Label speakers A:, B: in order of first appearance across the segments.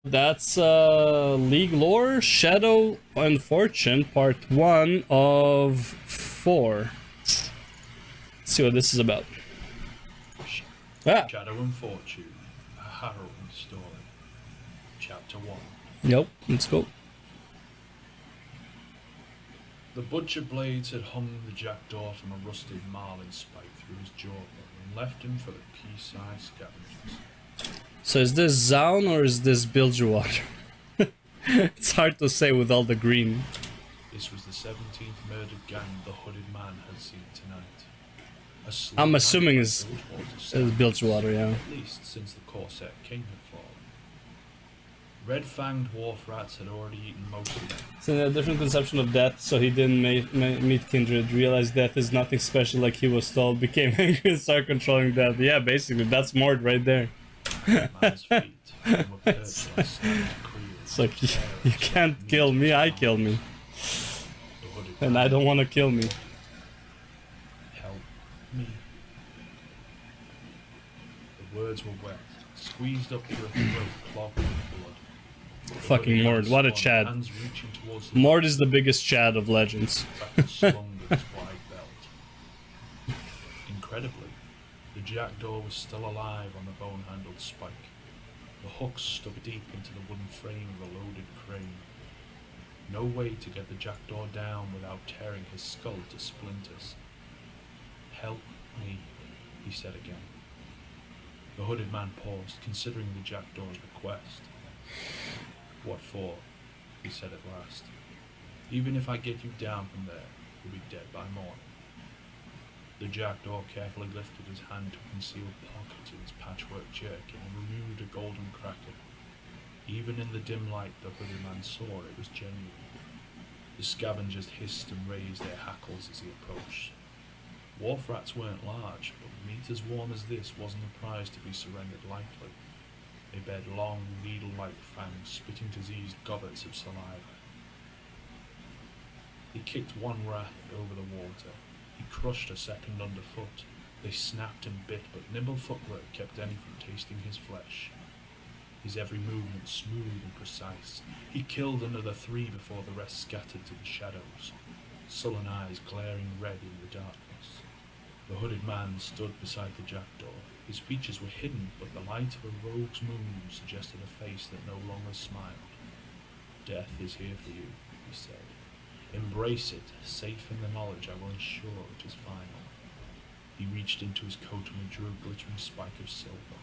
A: That's League Lore, Shadow and Fortune, part 1 of 4. Let's see what this is about.
B: Shadow and Fortune, a harrowing story. Chapter 1.
A: Yep, let's go.
B: The butcher blades had hung the jackdaw from a rusted marlin spike through his jawbone and left him for the quayside scavengers.
A: So is this Zaun or is this Bilgewater? It's hard to say with all the green.
B: This was the 17th murdered gang the hooded man had seen tonight.
A: I'm assuming it's Bilgewater, yeah.
B: At least since the Corset King had fallen. Red-fanged wharf rats had already eaten most of them.
A: So a different conception of death, so he didn't meet Kindred, realized death is nothing special like he was told, became angry and started controlling death. Yeah, basically, that's Mord right there.
B: Man's feet were perched on
A: It's like, you can't kill me, I kill me. And I don't want to kill me.
B: Help me. The words were wet, squeezed up to her throat, clogged with blood.
A: Fucking Mord, what a Chad. Mord is the biggest Chad of Legends.
B: Incredibly, the jackdaw was still alive on the bone-handled spike. The hooks stuck deep into the wooden frame of the loaded crane. No way to get the jackdaw down without tearing his skull to splinters. Help me, he said again. The hooded man paused, considering the jackdaw's request. What for? He said at last. Even if I get you down from there, you'll be dead by morning. The jackdaw carefully lifted his hand to a concealed pocket in his patchwork jerkin and removed a golden cracker. Even in the dim light the hooded man saw it was genuine. The scavengers hissed and raised their hackles as he approached. Wharf rats weren't large, but meat as warm as this wasn't a prize to be surrendered lightly. They bared long, needle-like fangs, spitting diseased gobbets of saliva. He kicked one rat over the water. He crushed a second underfoot. They snapped and bit, but nimble footwork kept any from tasting his flesh. His every movement smooth and precise. He killed another 3 before the rest scattered to the shadows, sullen eyes glaring red in the darkness. The hooded man stood beside the jackdaw. His features were hidden, but the light of a rogue's moon suggested a face that no longer smiled. Death is here for you, he said. Embrace it, safe in the knowledge I will ensure it is final. He reached into his coat and withdrew a glittering spike of silver,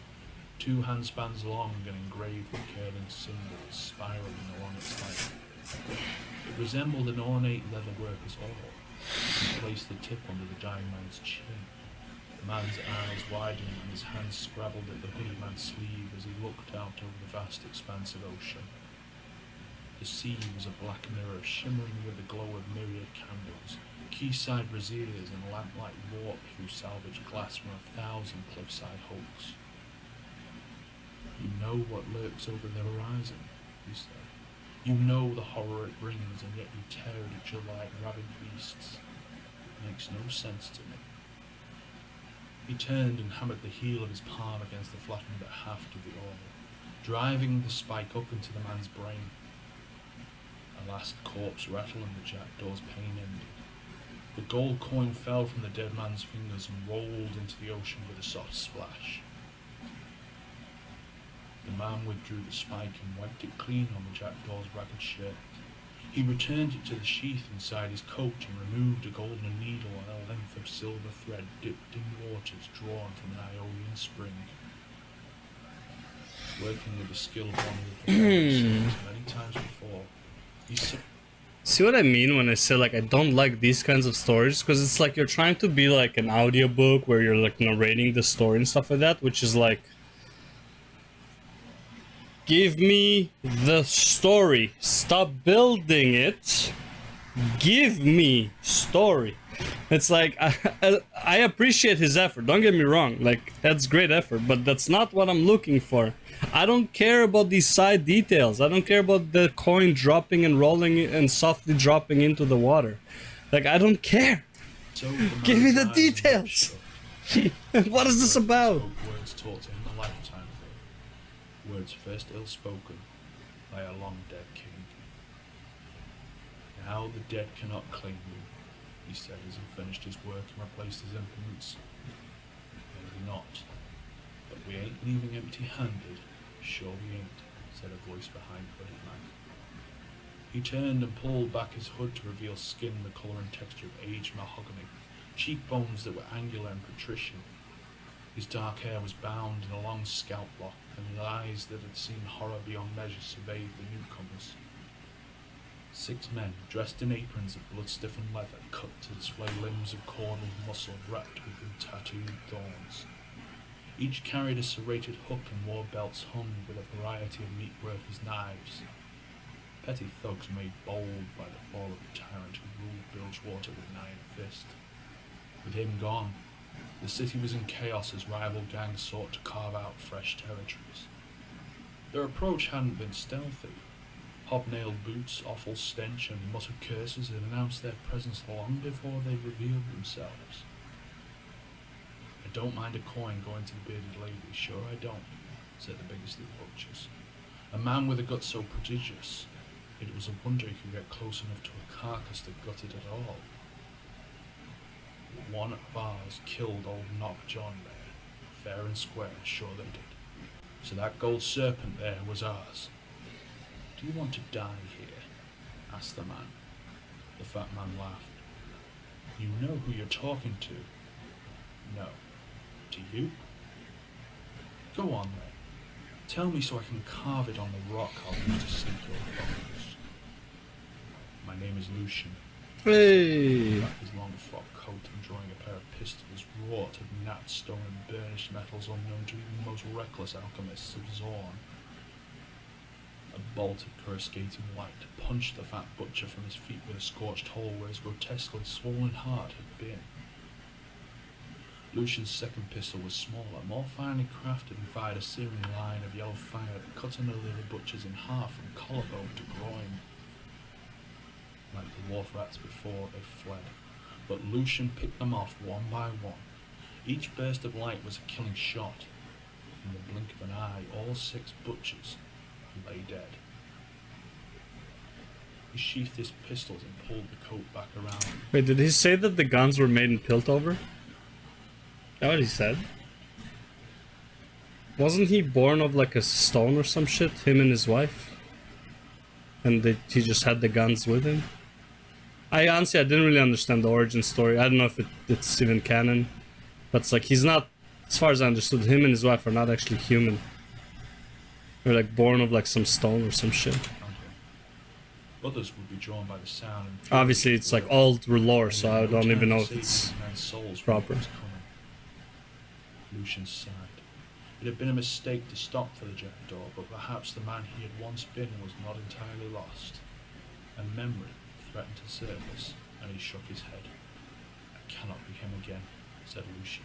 B: 2 handspans long and engraved with curling symbols spiraling along its length. It resembled an ornate leatherworker's oar. He placed the tip under the dying man's chin. The man's eyes widened and his hands scrabbled at the hooded man's sleeve as he looked out over the vast expanse of ocean. The sea was a black mirror shimmering with the glow of myriad candles. Quayside braziers and lamplight warped through salvaged glass from 1,000 cliffside hulks. You know what lurks over the horizon, he said. You know the horror it brings, and yet you tear at each other like rabid beasts. It makes no sense to me. He turned and hammered the heel of his palm against the flattened haft of the oar, driving the spike up into the man's brain. A last corpse rattle and the jackdaw's pain ended. The gold coin fell from the dead man's fingers and rolled into the ocean with a soft splash. The man withdrew the spike and wiped it clean on the jackdaw's ragged shirt. He returned it to the sheath inside his coat and removed a golden needle and a length of silver thread dipped in waters drawn from an Ionian spring. Working with the skill of one with the many times before, he
A: see what I mean when I say like I don't like these kinds of stories? Because it's like you're trying to be like an audiobook where you're like narrating the story and stuff like that, which is like, give me the story. Stop building it. Give me story. It's like, I appreciate his effort. Don't get me wrong. Like, that's great effort. But that's not what I'm looking for. I don't care about these side details. I don't care about the coin dropping and rolling and softly dropping into the water. Like, I don't care.
B: So
A: give me the details. What is this about?
B: Words taught to him a lifetime ago. Words first ill-spoken, by a long-dead king. Now the dead cannot claim you, he said as he finished his work and replaced his implements. Maybe not, but we ain't leaving empty-handed, sure we ain't, said a voice behind the hooded man. He turned and pulled back his hood to reveal skin the colour and texture of aged mahogany, cheekbones that were angular and patrician. His dark hair was bound in a long scalp lock, and his eyes that had seen horror beyond measure surveyed the newcomers. 6 men, dressed in aprons of blood-stiffened leather, cut to display limbs of cornered muscle wrapped within tattooed thorns. Each carried a serrated hook and wore belts hung with a variety of meat-workers' knives. Petty thugs made bold by the fall of the tyrant who ruled Bilgewater with an iron fist. With him gone, the city was in chaos as rival gangs sought to carve out fresh territories. Their approach hadn't been stealthy. Hobnailed boots, awful stench, and muttered curses had announced their presence long before they revealed themselves. I don't mind a coin going to the bearded lady, sure I don't, said the biggest of the vultures. A man with a gut so prodigious, it was a wonder he could get close enough to a carcass to gut it at all. One of ours killed old Knock John there, fair and square, sure they did. So that gold serpent there was ours. Do you want to die here? Asked the man. The fat man laughed. You know who you're talking to? No. Do you? Go on then. Tell me so I can carve it on the rock I'll use to sink your bones. My name is Lucian.
A: Hey!
B: Back his long frock coat and drawing a pair of pistols wrought of gnat stone and burnished metals unknown to even the most reckless alchemists of Zorn. A bolt of coruscating light punched the fat butcher from his feet with a scorched hole where his grotesquely swollen heart had been. Lucian's second pistol was smaller, more finely crafted, and fired a searing line of yellow fire that cut another of the butchers in half from collarbone to groin. Like the wharf rats before, they fled, but Lucian picked them off one by one. Each burst of light was a killing shot. In the blink of an eye, all 6 butchers lay dead. He sheathed his pistols and pulled the coat back around him.
A: Wait, did he say that the guns were made in Piltover? Is that what he said? Wasn't he born of like a stone or some shit, him and his wife? And he just had the guns with him? I honestly, I didn't really understand the origin story. I don't know if it's even canon. But it's like, he's not, as far as I understood, him and his wife are not actually human. They're like born of like some stone or some shit.
B: Others would be drawn by the sound and
A: Obviously, it's like old lore, so I don't even know if it's proper.
B: Lucian sighed. It had been a mistake to stop for the jackdaw, but perhaps the man he had once been was not entirely lost. A memory threatened to surface, and he shook his head. I cannot be him again, said Lucian.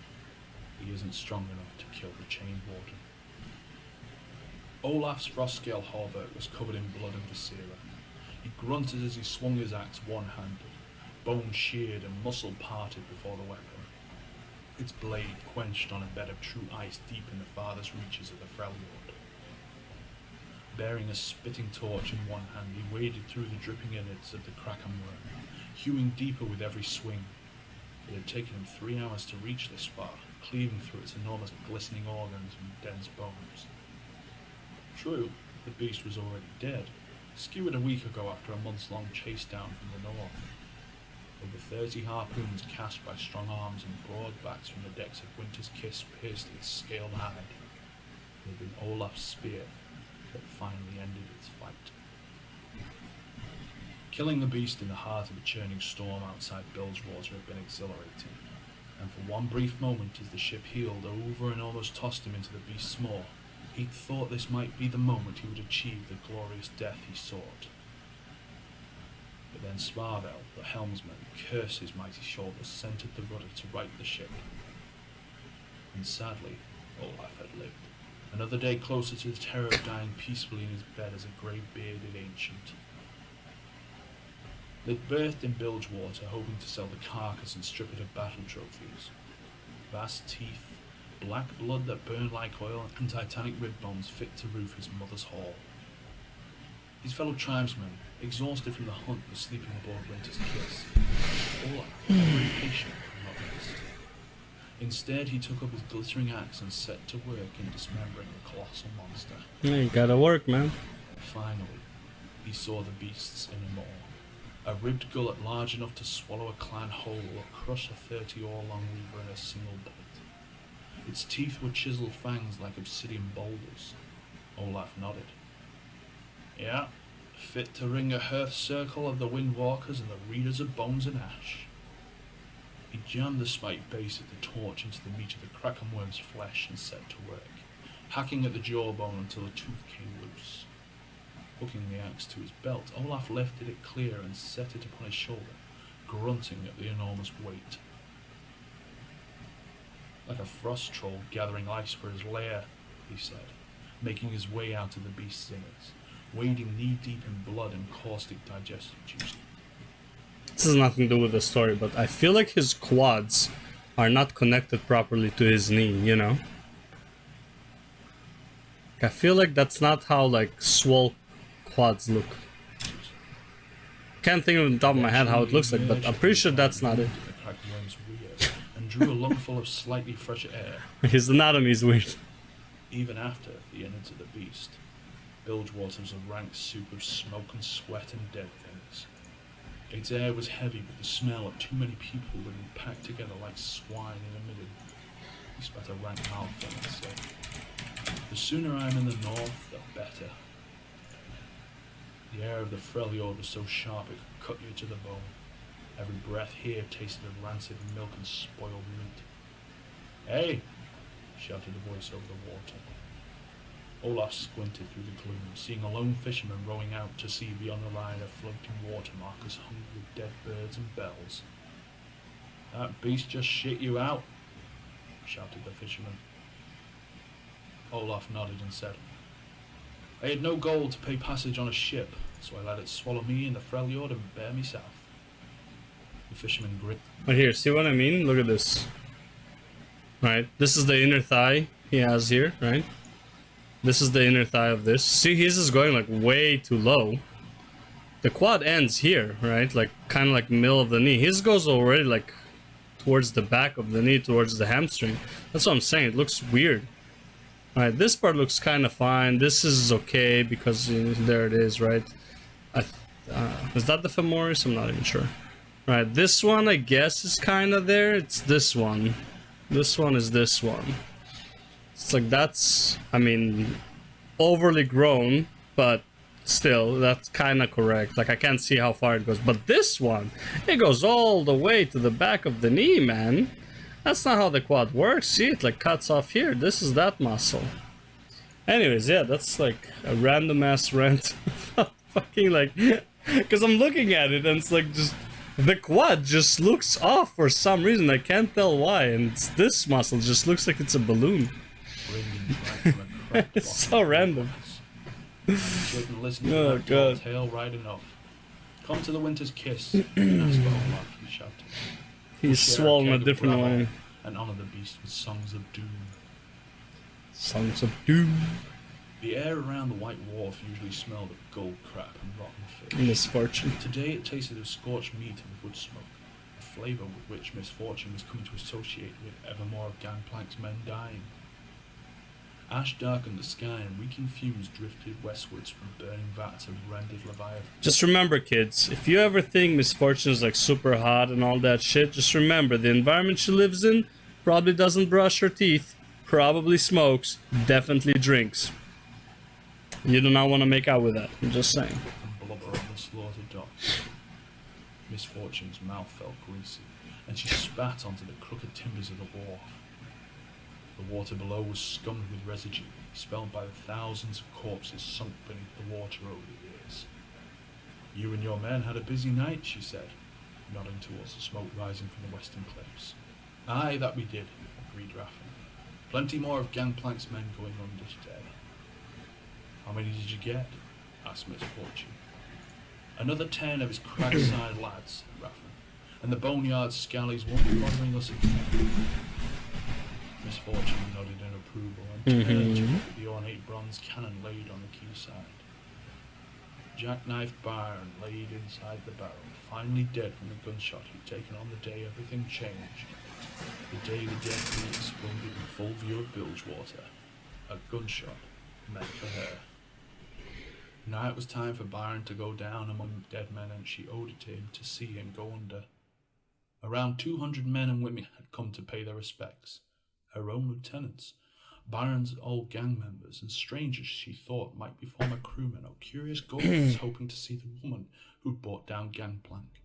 B: He isn't strong enough to kill the chain warden. Olaf's Frostgale hauberk was covered in blood and viscera. He grunted as he swung his axe one-handed, bone sheared and muscle parted before the weapon. Its blade quenched on a bed of true ice deep in the farthest reaches of the Freljord. Bearing a spitting torch in one hand, he waded through the dripping innards of the Kraken worm, hewing deeper with every swing. It had taken him 3 hours to reach this far, cleaving through its enormous glistening organs and dense bones. True, the beast was already dead, skewered a week ago after a months-long chase down from the north. Over 30 harpoons cast by strong arms and broad backs from the decks of Winter's Kiss pierced its scaled hide. It had been Olaf's spear that finally ended its fight. Killing the beast in the heart of a churning storm outside Bilgewater had been exhilarating, and for one brief moment as the ship heeled over and almost tossed him into the beast's maw, he'd thought this might be the moment he would achieve the glorious death he sought. But then Smarvel, the helmsman, cursed his mighty shoulders, centered the rudder to right the ship. And sadly, Olaf had lived. Another day closer to the terror of dying peacefully in his bed as a grey-bearded ancient. They'd birthed in Bilgewater, hoping to sell the carcass and strip it of battle trophies. Vast teeth, black blood that burned like oil, and titanic rib bones fit to roof his mother's hall. His fellow tribesmen, exhausted from the hunt, were sleeping aboard Winter's Kiss. Olaf, very patient, could not rest. Instead, he took up his glittering axe and set to work in dismembering the colossal monster.
A: Yeah, you gotta work, man.
B: Finally, he saw the beasts in a maw. A ribbed gullet large enough to swallow a clan whole or crush a 30-oar-long weaver in a single bite. Its teeth were chiseled fangs like obsidian boulders. Olaf nodded. Yeah, fit to ring a hearth circle of the Windwalkers and the Readers of Bones and Ash. He jammed the spiked base of the torch into the meat of the Krakenworm's flesh and set to work, hacking at the jawbone until a tooth came loose. Hooking the axe to his belt, Olaf lifted it clear and set it upon his shoulder, grunting at the enormous weight. Like a frost troll gathering ice for his lair, he said, making his way out of the beast's innards, wading knee-deep in blood and caustic digestive juice.
A: This has nothing to do with the story, but I feel like his quads are not connected properly to his knee, you know? I feel like that's not how, like, swole quads look. Can't think of the top of my head how it looks like, but I'm pretty sure that's not it.
B: The Krakenworm's rear and drew a lungful of slightly fresher air.
A: His anatomy is weird.
B: Even after the innards of the beast, Bilgewater was a rank soup of smoke and sweat and dead things. Its air was heavy with the smell of too many people living packed together like swine in a midden. He spat a rank mouthful and said, "The sooner I'm in the north, the better." The air of the Freljord was so sharp it could cut you to the bone. Every breath here tasted of rancid milk and spoiled meat. "Hey!" shouted a voice over the water. Olaf squinted through the gloom, seeing a lone fisherman rowing out to sea beyond the line of floating water markers hung with dead birds and bells. "That beast just shit you out," shouted the fisherman. Olaf nodded and said, "I had no gold to pay passage on a ship, so I let it swallow me in the Freljord and bear me south." The fisherman grinned.
A: But here, see what I mean? Look at this. Right, this is the inner thigh he has here, right? This is the inner thigh of this. See, his is going like way too low. The quad ends here, right? Like kind of like middle of the knee. His goes already like towards the back of the knee, towards the hamstring. That's what I'm saying. It looks weird. Alright, this part looks kind of fine. This is okay because there it is, right? Is that the femoris? I'm not even sure. Right, this one I guess is kind of there. It's this one. This one is this one. It's like that's, I mean, overly grown, but still, that's kind of correct. Like I can't see how far it goes. But this one, it goes all the way to the back of the knee, man. That's not how the quad works. See, it like cuts off here. This is that muscle. Anyways, yeah, that's like a random ass rant. Fucking like, because I'm looking at it and it's like just the quad just looks off for some reason. I can't tell why. And it's this muscle just looks like it's a balloon. It's so random.
B: Oh god. Tale right enough. Come to the Winter's Kiss. Asked Olaf, he shouted.
A: He's swollen a different way.
B: And honor the beast with songs of doom.
A: Songs of doom.
B: The air around the White Wharf usually smelled of gold crap and rotten fish.
A: Misfortune.
B: Today it tasted of scorched meat and wood smoke, a flavour with which misfortune was coming to associate with ever more of Gangplank's men dying. Ash darkened the sky and reeking fumes drifted westwards from burning vats of rendered leviathan.
A: Just remember, kids, if you ever think misfortune is like super hot and all that shit, just remember the environment she lives in probably doesn't brush her teeth, probably smokes, definitely drinks. You do not want to make out with that, I'm just saying.
B: And blubber on the slaughtered docks. Misfortune's mouth felt greasy, and she spat onto the crooked timbers of the wharf. The water below was scummed with residue, spelled by the thousands of corpses sunk beneath the water over the years. "You and your men had a busy night," she said, nodding towards the smoke rising from the western cliffs. "Aye, that we did," agreed Raffin. "Plenty more of Gangplank's men going under today." "How many did you get?" asked Misfortune. "Another 10 of his crag-side lads," said Raffin, "and the boneyard scallies won't be bothering us again." Misfortune nodded in approval and turned to look at the ornate bronze cannon laid on the quayside. jackknifed Byron laid inside the barrel, finally dead from the gunshot he'd taken on the day everything changed. The day the dead bee exploded in full view of Bilgewater. A gunshot meant for her. Now it was time for Byron to go down among the dead men, and she owed it to him to see him go under. Around 200 men and women had come to pay their respects. Her own lieutenants, Byron's old gang members, and strangers she thought might be former crewmen or curious gophers hoping to see the woman who'd brought down Gangplank.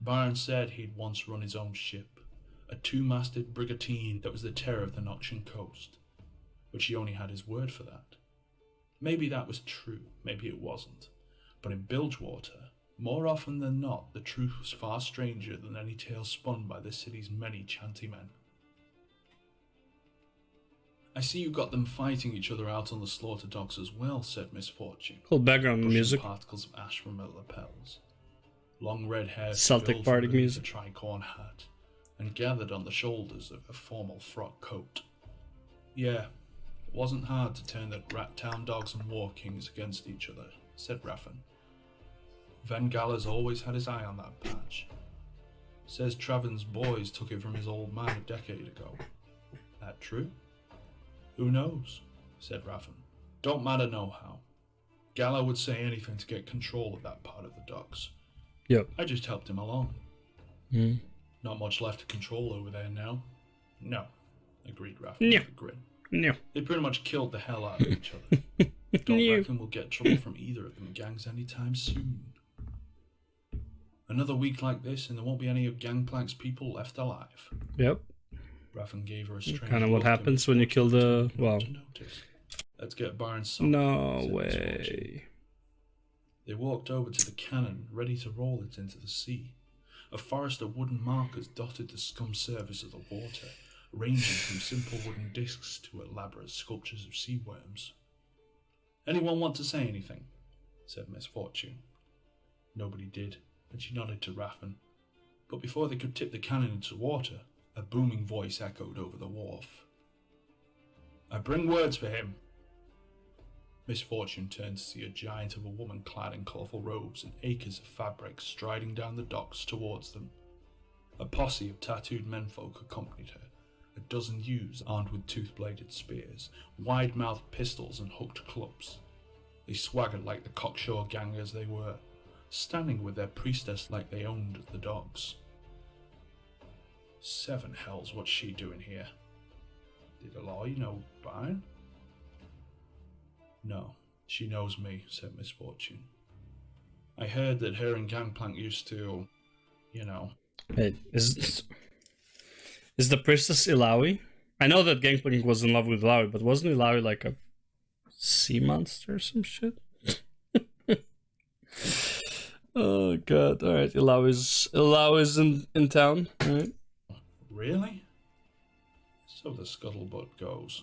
B: Byron said he'd once run his own ship, a two-masted brigantine that was the terror of the Noxian coast, but she only had his word for that. Maybe that was true, maybe it wasn't, but in Bilgewater, more often than not, the truth was far stranger than any tale spun by the city's many chanty men. I see you got them fighting each other out on the slaughter docks as well, said Miss Fortune.
A: Cool background music.
B: Particles of ash from her lapels. Long red hair
A: Celtic party music.
B: A tricorn hat, and gathered on the shoulders of a formal frock coat. Yeah, it wasn't hard to turn the rat town dogs and war kings against each other, said Raffin. Van Galler's always had his eye on that patch. Says Travin's boys took it from his old man a decade ago. That true? Who knows, said Raffin. Don't matter nohow. Galler would say anything to get control of that part of the docks.
A: Yep.
B: I just helped him along. Not much left to control over there now. No, agreed Raffin with a grin.
A: No.
B: They pretty much killed the hell out of each other. Don't reckon we'll get trouble from either of them gangs anytime soon. Another week like this and there won't be any of Gangplank's people left alive.
A: Yep.
B: Raffin gave her a strange
A: kind of what
B: look
A: happens when you kill the... well...
B: Let's get Byron's
A: No way.
B: They walked over to the Canon, ready to roll it into the sea. A forest of wooden markers dotted the scum surface of the water, ranging from simple wooden discs to elaborate sculptures of sea worms. Anyone want to say anything? Said Miss Fortune. Nobody did, and she nodded to Raffin. But before they could tip the cannon into water, a booming voice echoed over the wharf. I bring words for him. Miss Fortune turned to see a giant of a woman clad in colourful robes and acres of fabric striding down the docks towards them. A posse of tattooed menfolk accompanied her, a dozen youths armed with tooth-bladed spears, wide-mouthed pistols and hooked clubs. They swaggered like the cocksure gangers they were, standing with their priestess like they owned the dogs. Seven hells, what's she doing here? Did Aloy know Byron? No, she knows me, said Miss Fortune. I heard that her and Gangplank used to, you know...
A: Hey, is the priestess Ilawi? I know that Gangplank was in love with Ilawi, but wasn't Ilawi like a sea monster or some shit? Oh god, alright, Ilawi's in town, alright.
B: Really? So the scuttlebutt goes.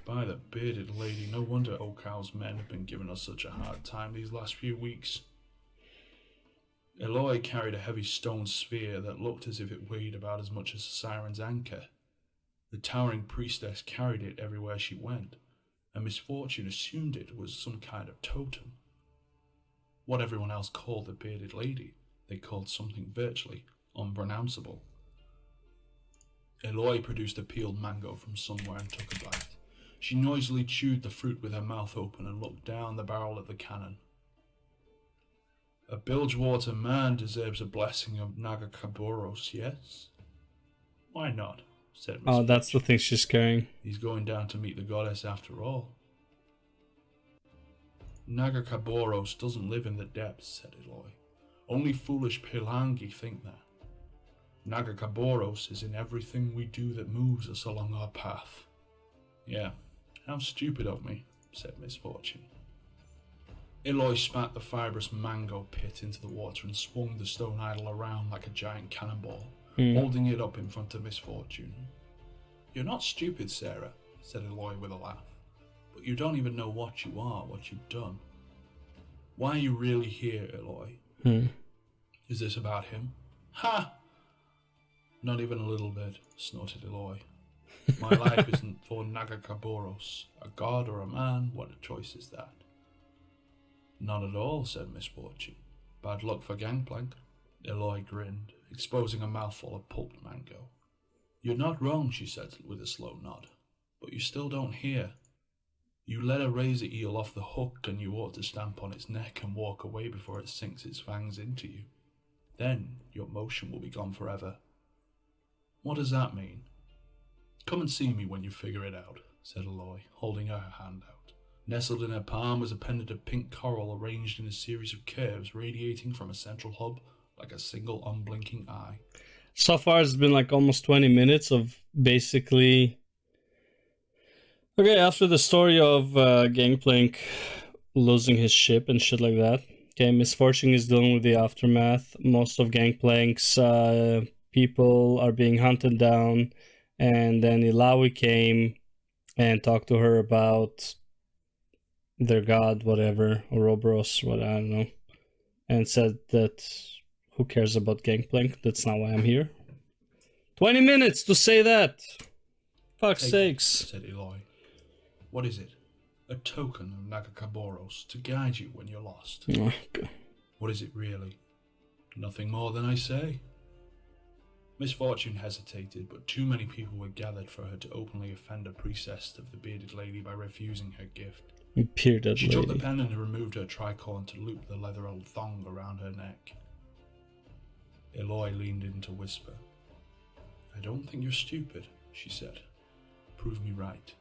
B: By the bearded lady, no wonder Okau's men have been giving us such a hard time these last few weeks. Eloy carried a heavy stone sphere that looked as if it weighed about as much as a siren's anchor. The towering priestess carried it everywhere she went, and Miss Fortune assumed it was some kind of totem. What everyone else called the bearded lady, they called something virtually unpronounceable. Eloy produced a peeled mango from somewhere and took a bite. She noisily chewed the fruit with her mouth open and looked down the barrel of the cannon. A Bilgewater man deserves a blessing of Nagakaboros, yes? Why not? Said Miss
A: that's the thing she's carrying.
B: He's going down to meet the goddess after all. Nagakaboros doesn't live in the depths, said Eloy. Only foolish Pilangi think that. Nagakaboros is in everything we do that moves us along our path. Yeah, how stupid of me, said Miss Fortune. Eloy spat the fibrous mango pit into the water and swung the stone idol around like a giant cannonball, holding it up in front of Miss Fortune. You're not stupid, Sarah, said Eloy with a laugh, but you don't even know what you are, what you've done. Why are you really here, Eloy? Is this about him? Ha! Not even a little bit, snorted Eloy. My life isn't for Nagakaboros. A god or a man, what a choice is that? None at all, said Miss Fortune. Bad luck for Gangplank. Eloy grinned, exposing a mouthful of pulped mango. You're not wrong, she said with a slow nod, but you still don't hear. You let a razor eel off the hook and you ought to stamp on its neck and walk away before it sinks its fangs into you. Then your motion will be gone forever. What does that mean? Come and see me when you figure it out, said Eloy, holding her hand out. Nestled in her palm was a pendant of pink coral arranged in a series of curves radiating from a central hub like a single unblinking eye.
A: So far it's been like almost 20 minutes of basically... Okay, after the story of Gangplank losing his ship and shit like that, okay, Misfortune is dealing with the aftermath. Most of Gangplank's people are being hunted down, and then Ilawi came and talked to her about their god, whatever, Ouroboros, what, I don't know, and said that who cares about Gangplank? That's not why I'm here. 20 minutes to say that! Fuck's sakes.
B: Said Eloy. What is it? A token of Nagakaboros to guide you when you're lost.
A: Oh, God.
B: What is it really? Nothing more than I say. Miss Fortune hesitated, but too many people were gathered for her to openly offend a priestess of the bearded lady by refusing her gift.
A: Bearded
B: She
A: lady.
B: took the pendant and removed her tricorn to loop the leather thong around her neck. Eloy leaned in to whisper. I don't think you're stupid, she said. Prove me right.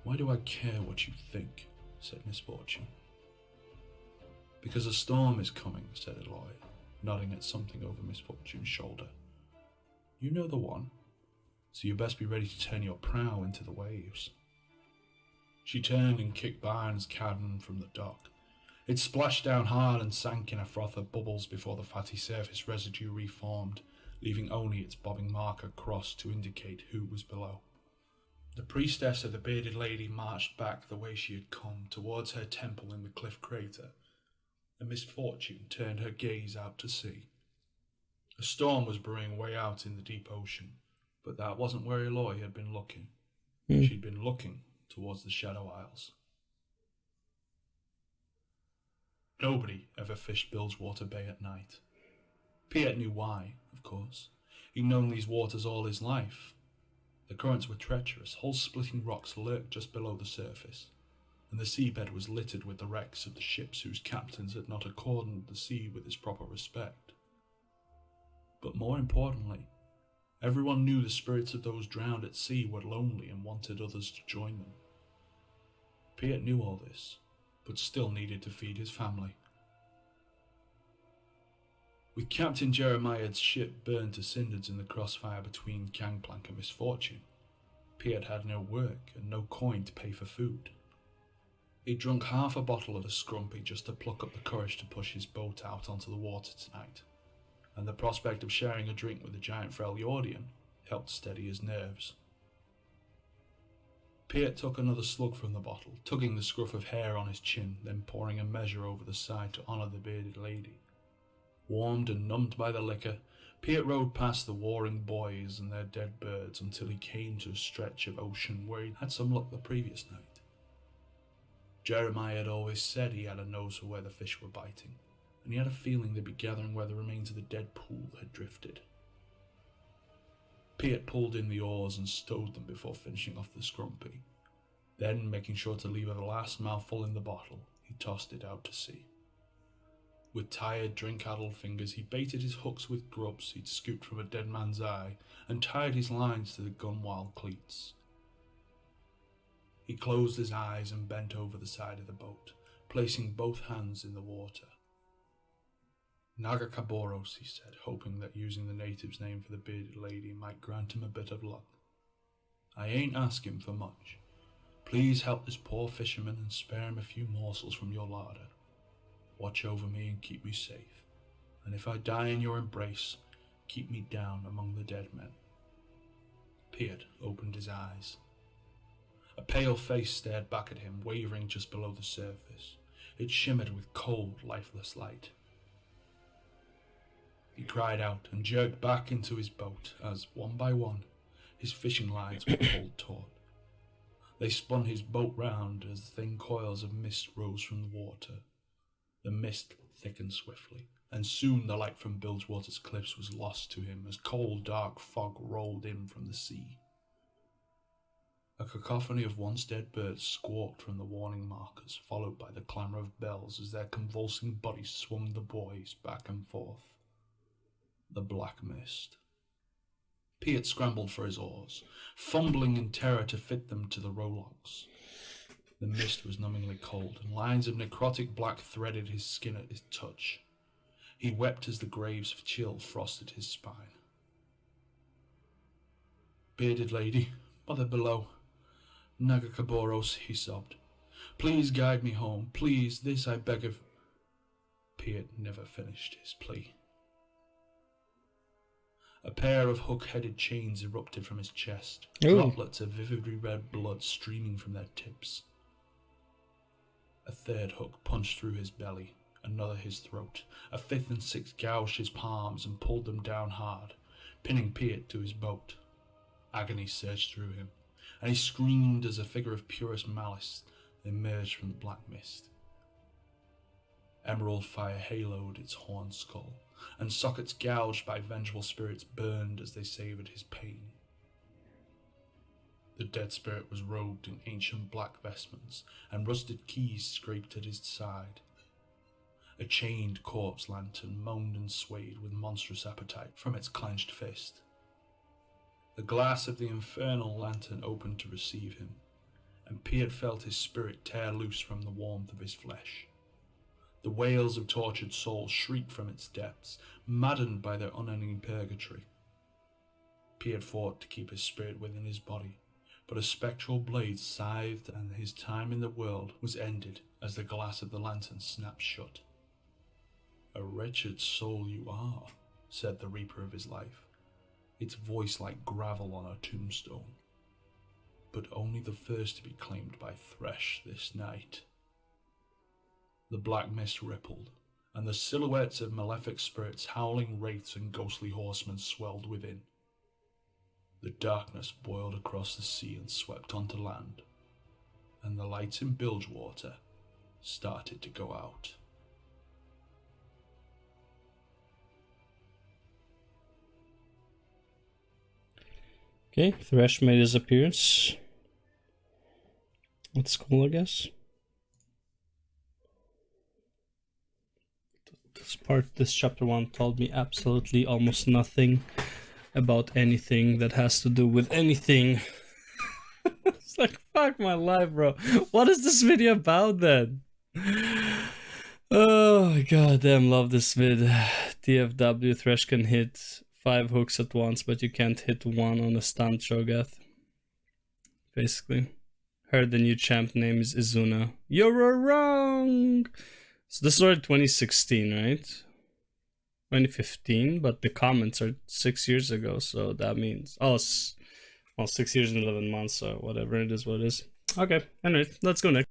B: Why do I care what you think? Said Miss Fortune. Because a storm is coming, said Eloy, nodding at something over Miss Fortune's shoulder. You know the one, so you best be ready to turn your prow into the waves. She turned and kicked Barnes' Canon from the dock. It splashed down hard and sank in a froth of bubbles before the fatty surface residue reformed, leaving only its bobbing marker crossed to indicate who was below. The priestess of the bearded lady marched back the way she had come, towards her temple in the cliff crater, and Miss Fortune turned her gaze out to sea. A storm was brewing way out in the deep ocean, but that wasn't where Eloy had been looking. She'd been looking towards the Shadow Isles. Nobody ever fished Bilgewater Bay at night. Piet knew why, of course. He'd known these waters all his life. The currents were treacherous, hull-splitting rocks lurked just below the surface, and the seabed was littered with the wrecks of the ships whose captains had not accorded the sea with its proper respect. But more importantly, everyone knew the spirits of those drowned at sea were lonely and wanted others to join them. Piet knew all this, but still needed to feed his family. With Captain Jeremiah's ship burned to cinders in the crossfire between Gangplank and Miss Fortune, Piet had no work and no coin to pay for food. He drunk half a bottle of the scrumpy just to pluck up the courage to push his boat out onto the water tonight, and the prospect of sharing a drink with the giant Freljordian helped steady his nerves. Piet took another slug from the bottle, tugging the scruff of hair on his chin, then pouring a measure over the side to honour the bearded lady. Warmed and numbed by the liquor, Piet rode past the warring boys and their dead birds until he came to a stretch of ocean where he'd had some luck the previous night. Jeremiah had always said he had a nose for where the fish were biting, and he had a feeling they'd be gathering where the remains of the dead pool had drifted. Piet pulled in the oars and stowed them before finishing off the scrumpy. Then, making sure to leave a last mouthful in the bottle, he tossed it out to sea. With tired, drink-addled fingers, he baited his hooks with grubs he'd scooped from a dead man's eye and tied his lines to the gunwale cleats. He closed his eyes and bent over the side of the boat, placing both hands in the water. Nagakaboros, he said, hoping that using the native's name for the bearded lady might grant him a bit of luck. I ain't asking for much. Please help this poor fisherman and spare him a few morsels from your larder. Watch over me and keep me safe, and if I die in your embrace, keep me down among the dead men. Piet opened his eyes. A pale face stared back at him, wavering just below the surface. It shimmered with cold, lifeless light. He cried out and jerked back into his boat as, one by one, his fishing lines were pulled taut. They spun his boat round as thin coils of mist rose from the water, The mist thickened swiftly, and soon the light from Bilgewater's cliffs was lost to him as cold, dark fog rolled in from the sea. A cacophony of once dead birds squawked from the warning markers, followed by the clamour of bells as their convulsing bodies swung the buoys back and forth. The black mist. Piet scrambled for his oars, fumbling in terror to fit them to the rowlocks. The mist was numbingly cold, and lines of necrotic black threaded his skin at his touch. He wept as the graves of chill frosted his spine. "Bearded lady, mother below, Nagakaboros," he sobbed. "Please guide me home. Please, this I beg of—" Piet never finished his plea. A pair of hook-headed chains erupted from his chest, droplets of vividly red blood streaming from their tips. A third hook punched through his belly, another his throat. A fifth and sixth gouged his palms and pulled them down hard, pinning Piet to his boat. Agony surged through him, and he screamed as a figure of purest malice emerged from the black mist. Emerald fire haloed its horned skull, and sockets gouged by vengeful spirits burned as they savoured his pain. The dead spirit was robed in ancient black vestments, and rusted keys scraped at his side. A chained corpse lantern moaned and swayed with monstrous appetite from its clenched fist. The glass of the infernal lantern opened to receive him, and Piet felt his spirit tear loose from the warmth of his flesh. The wails of tortured souls shrieked from its depths, maddened by their unending purgatory. Piet fought to keep his spirit within his body, but a spectral blade scythed, and his time in the world was ended as the glass of the lantern snapped shut. "A wretched soul you are," said the reaper of his life, its voice like gravel on a tombstone, "but only the first to be claimed by Thresh this night." The black mist rippled, and the silhouettes of malefic spirits, howling wraiths and ghostly horsemen swelled within. The darkness boiled across the sea and swept onto land, and the lights in Bilgewater started to go out.
A: Okay, Thresh made his appearance. That's cool, I guess. This chapter 1 told me absolutely almost nothing about anything that has to do with anything. It's like, fuck my life, bro. What is this video about then? Oh my god, damn, love this vid. TFW, Thresh can hit 5 hooks at once, but you can't hit one on a stunt, Cho'Gath. Basically. Heard the new champ name is Izuna. You're wrong! So this started 2016, right? 2015, but the comments are 6 years ago, so that means... Oh, well, 6 years and 11 months, so whatever, it is what it is. Okay, anyway, let's go next.